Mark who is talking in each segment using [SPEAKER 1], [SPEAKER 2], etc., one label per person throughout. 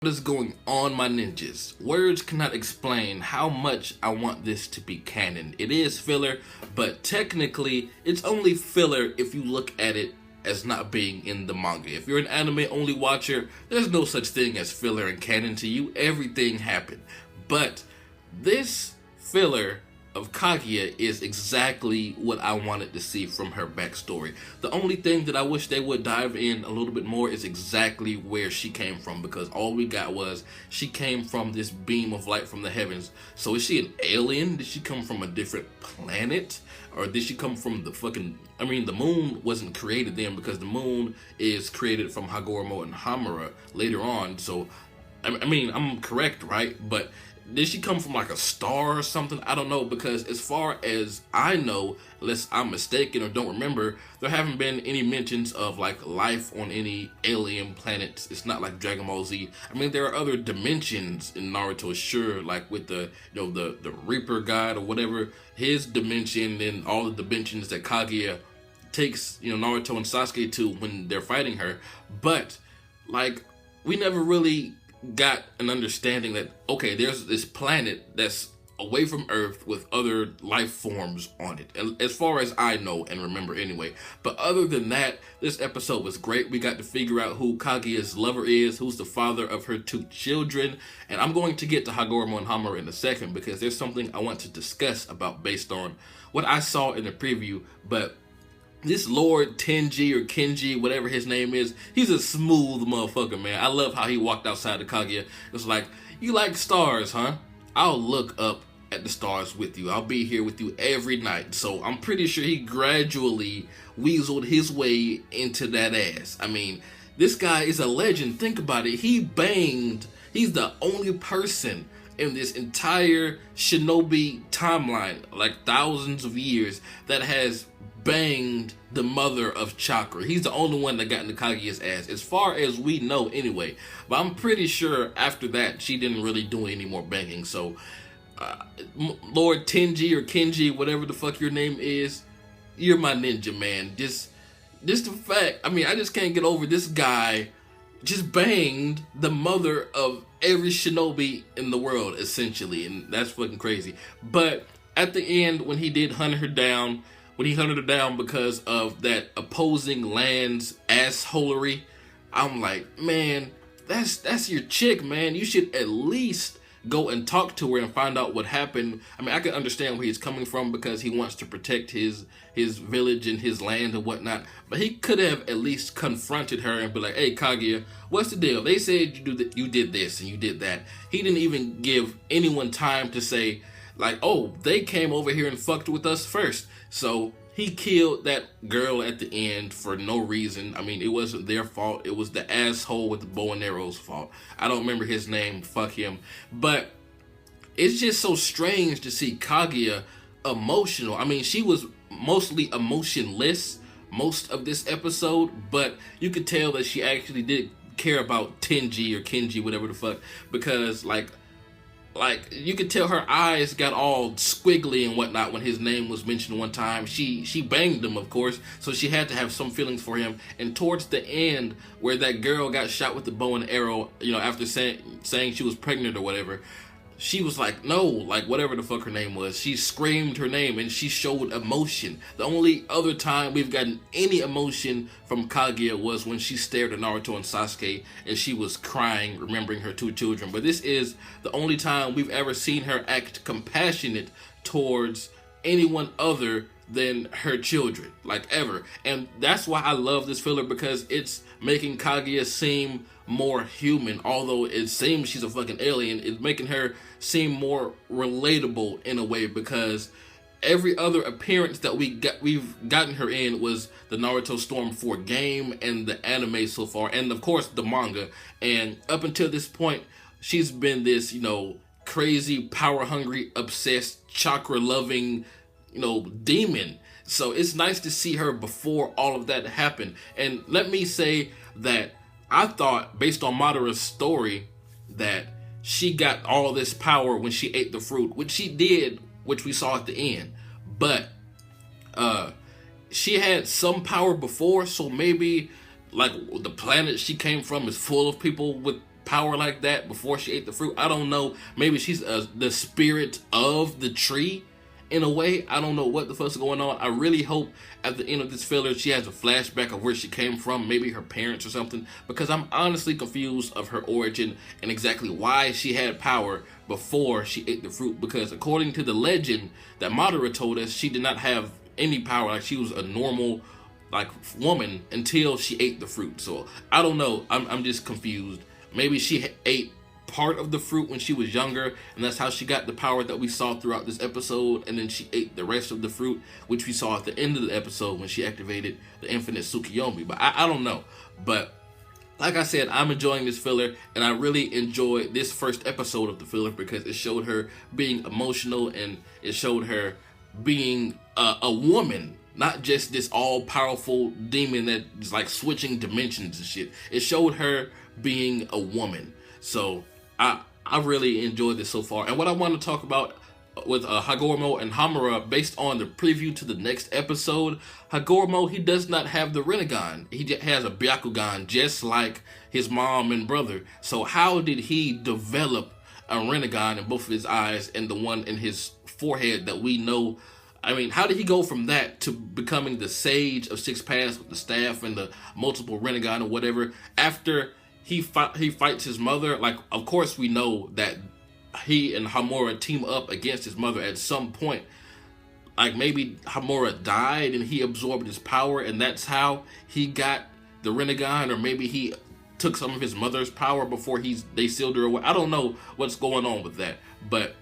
[SPEAKER 1] What is going on, my ninjas? Words cannot explain how much I want this to be canon. It is filler, but technically it's only filler if you look at it as not being in the manga. If you're an anime only watcher, there's no such thing as filler and canon to you. Everything happened. But this filler of Kaguya is exactly what I wanted to see from her backstory. The only thing that I wish they would dive in a little bit more is exactly where she came from, because all we got was she came from this beam of light from the heavens. So is she an alien? Did she come from a different planet? Or did she come from the fucking... I mean, the moon wasn't created then, because the moon is created from Hagoromo and Hamura later on. So, I mean, I'm correct, right? But did she come from like a star or something? I don't know, because as far as I know, unless I'm mistaken or don't remember, there haven't been any mentions of like life on any alien planets. It's not like Dragon Ball Z. I mean, there are other dimensions in Naruto, sure, like with the, you know, the Reaper God or whatever, his dimension, and all the dimensions that Kaguya takes, you know, Naruto and Sasuke to when they're fighting her. But like, we never really got an understanding that, okay, there's this planet that's away from Earth with other life forms on it, as far as I know and remember anyway. But other than that, this episode was great. We got to figure out who Kaguyas Lover is, who's the father of her two children, and I'm going to get to Hagoromo and Hamura in a second, because there's something I want to discuss about based on what I saw in the preview. But this Lord Tenji or Kenji, whatever his name is, he's a smooth motherfucker, man. I love how he walked outside the Kaguya. It's like, you like stars, huh? I'll look up at the stars with you. I'll be here with you every night. So I'm pretty sure he gradually weaseled his way into that ass. I mean, this guy is a legend. Think about it. He banged. He's the only person in this entire shinobi timeline, like thousands of years, that has banged the mother of chakra. He's the only one that got into Kaguya's ass, as far as we know anyway. But I'm pretty sure after that, she didn't really do any more banging. So, Lord Tenji or Kenji, whatever the fuck your name is, you're my ninja, man. Just the fact, I mean, I just can't get over this guy just banged the mother of every shinobi in the world, essentially, and that's fucking crazy. But at the end, when he did hunt her down, when he hunted her down because of that opposing land's assholery, I'm like, man, that's your chick, man. You should at least go and talk to her and find out what happened. I mean, I can understand where he's coming from, because he wants to protect his village and his land and whatnot. But he could have at least confronted her and be like, hey, Kaguya, what's the deal? They said you did this and you did that. He didn't even give anyone time to say, like, oh, they came over here and fucked with us first. So he killed that girl at the end for no reason. I mean, it wasn't their fault. It was the asshole with the bow and arrow's fault. I don't remember his name. Fuck him. But it's just so strange to see Kaguya emotional. I mean, she was mostly emotionless most of this episode, but you could tell that she actually did care about Tenji or Kenji, whatever the fuck, because like you could tell her eyes got all squiggly and whatnot when his name was mentioned one time. She banged him, of course, so she had to have some feelings for him. And towards the end, where that girl got shot with the bow and arrow, you know, after saying she was pregnant or whatever, she was like, no, like whatever the fuck her name was. She screamed her name and she showed emotion. The only other time we've gotten any emotion from Kaguya was when she stared at Naruto and Sasuke and she was crying, remembering her two children. But this is the only time we've ever seen her act compassionate towards anyone other than her children, like ever. And that's why I love this filler, because it's making Kaguya seem more human. Although it seems she's a fucking alien, it's making her seem more relatable in a way, because every other appearance that we've gotten her in was the Naruto Storm 4 game and the anime so far, and of course the manga. And up until this point, she's been this, you know, crazy, power hungry, obsessed, chakra loving, you know, demon. So it's nice to see her before all of that happened. And let me say that I thought, based on Madara's story, that she got all this power when she ate the fruit, which she did, which we saw at the end. But she had some power before, so maybe like the planet she came from is full of people with power like that before she ate the fruit. I don't know. Maybe she's the spirit of the tree in a way. I don't know what the fuck's going on. I really hope at the end of this filler she has a flashback of where she came from, maybe her parents or something, because I'm honestly confused of her origin and exactly why she had power before she ate the fruit, because according to the legend that Madara told us, she did not have any power. Like, she was a normal like woman until she ate the fruit. So I don't know. I'm just confused. Maybe she ate part of the fruit when she was younger, and that's how she got the power that we saw throughout this episode, and then she ate the rest of the fruit, which we saw at the end of the episode when she activated the infinite Tsukuyomi. But I don't know. But like I said, I'm enjoying this filler, and I really enjoyed this first episode of the filler because it showed her being emotional, and it showed her being a woman, not just this all-powerful demon that's like switching dimensions and shit. It showed her being a woman. So I really enjoyed this so far. And what I want to talk about with Hagoromo and Hamura, based on the preview to the next episode, Hagoromo, he does not have the Rinnegan. He has a Byakugan, just like his mom and brother. So how did he develop a Rinnegan in both of his eyes and the one in his forehead that we know? I mean, how did he go from that to becoming the Sage of Six Paths with the staff and the multiple Rinnegan or whatever after he fights his mother? Like, of course we know that he and Hamura team up against his mother at some point. Like, maybe Hamura died and he absorbed his power, and that's how he got the Rinnegan, or maybe he took some of his mother's power before they sealed her away. I don't know what's going on with that, but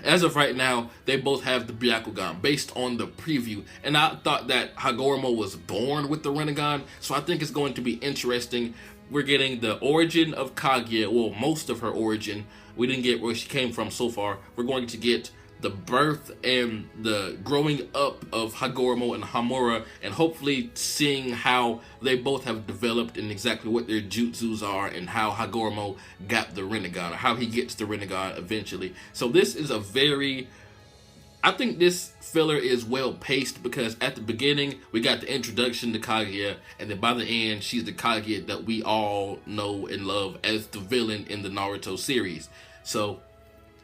[SPEAKER 1] as of right now, they both have the Byakugan based on the preview. And I thought that Hagoromo was born with the Rinnegan, so I think it's going to be interesting. We're getting the origin of Kaguya, well, most of her origin. We didn't get where she came from so far. We're going to get the birth and the growing up of Hagoromo and Hamura, and hopefully seeing how they both have developed and exactly what their jutsus are, and how Hagoromo got the Rinnegan, or how he gets the Rinnegan eventually. So this is I think this filler is well paced, because at the beginning we got the introduction to Kaguya, and then by the end she's the Kaguya that we all know and love as the villain in the Naruto series. So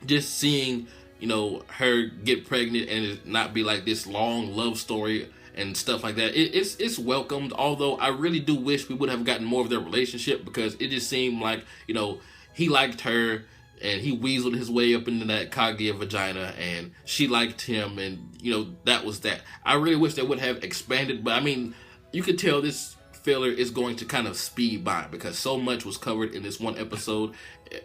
[SPEAKER 1] just seeing, you know, her get pregnant and it not be like this long love story and stuff like that, it's welcomed. Although I really do wish we would have gotten more of their relationship, because it just seemed like, you know, he liked her and he weaseled his way up into that Kaguya vagina, and she liked him, and, you know, that was that. I really wish they would have expanded, but I mean, you could tell this filler is going to kind of speed by, because so much was covered in this one episode,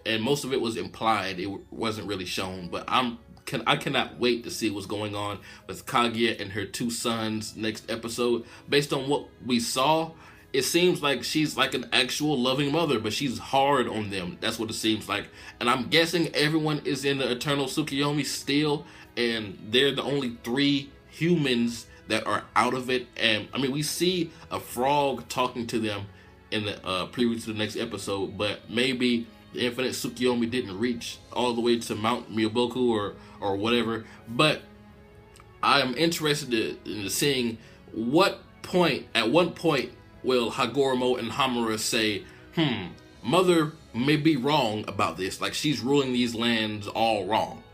[SPEAKER 1] and most of it was implied. It wasn't really shown, but I cannot wait to see what's going on with Kaguya and her two sons next episode. Based on what we saw, it seems like she's like an actual loving mother, but she's hard on them. That's what it seems like. And I'm guessing everyone is in the Eternal Tsukuyomi still, and they're the only 3 humans that are out of it. And I mean, we see a frog talking to them in the preview to the next episode, but maybe the infinite Tsukuyomi didn't reach all the way to Mount Myoboku or whatever. But I am interested in seeing at what point will Hagoromo and Hamura say, mother may be wrong about this, like she's ruling these lands all wrong,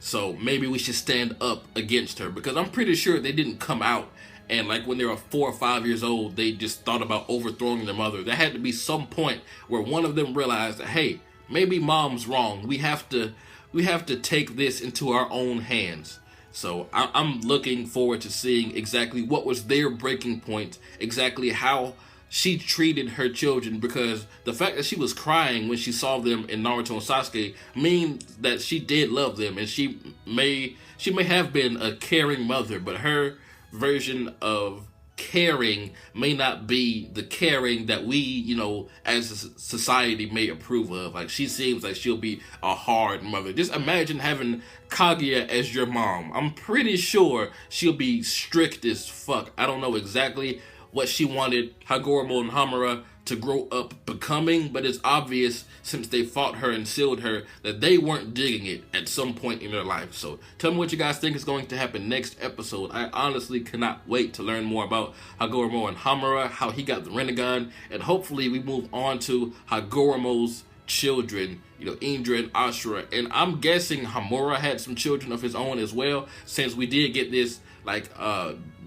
[SPEAKER 1] so maybe we should stand up against her. Because I'm pretty sure they didn't come out and, like, when they were 4 or 5 years old, they just thought about overthrowing their mother. There had to be some point where one of them realized that, hey, maybe mom's wrong. We have to take this into our own hands. So I'm looking forward to seeing exactly what was their breaking point, exactly how she treated her children, because the fact that she was crying when she saw them in Naruto and Sasuke means that she did love them, and she may have been a caring mother, but her version of caring may not be the caring that we, you know, as a society may approve of. Like, she seems like she'll be a hard mother. Just imagine having Kaguya as your mom. I'm pretty sure she'll be strict as fuck. I don't know exactly what she wanted Hagoromo and Hamura to grow up becoming, but it's obvious since they fought her and sealed her that they weren't digging it at some point in their life. So tell me what you guys think is going to happen next episode. I honestly cannot wait to learn more about Hagoromo and Hamura, how he got the Rinnegan, and hopefully we move on to Hagoromo's children, you know, Indra and Ashura, and I'm guessing Hamura had some children of his own as well, since we did get this like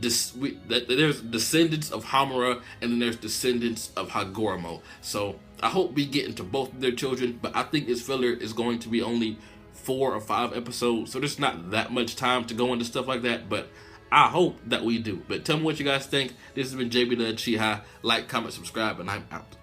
[SPEAKER 1] there's descendants of Hamura and then there's descendants of Hagoromo. So I hope we get into both of their children, but I think this filler is going to be only 4 or 5 episodes, so there's not that much time to go into stuff like that, but I hope that we do. But tell me what you guys think. This has been jbDAuchiha. Like, comment, subscribe, and I'm out.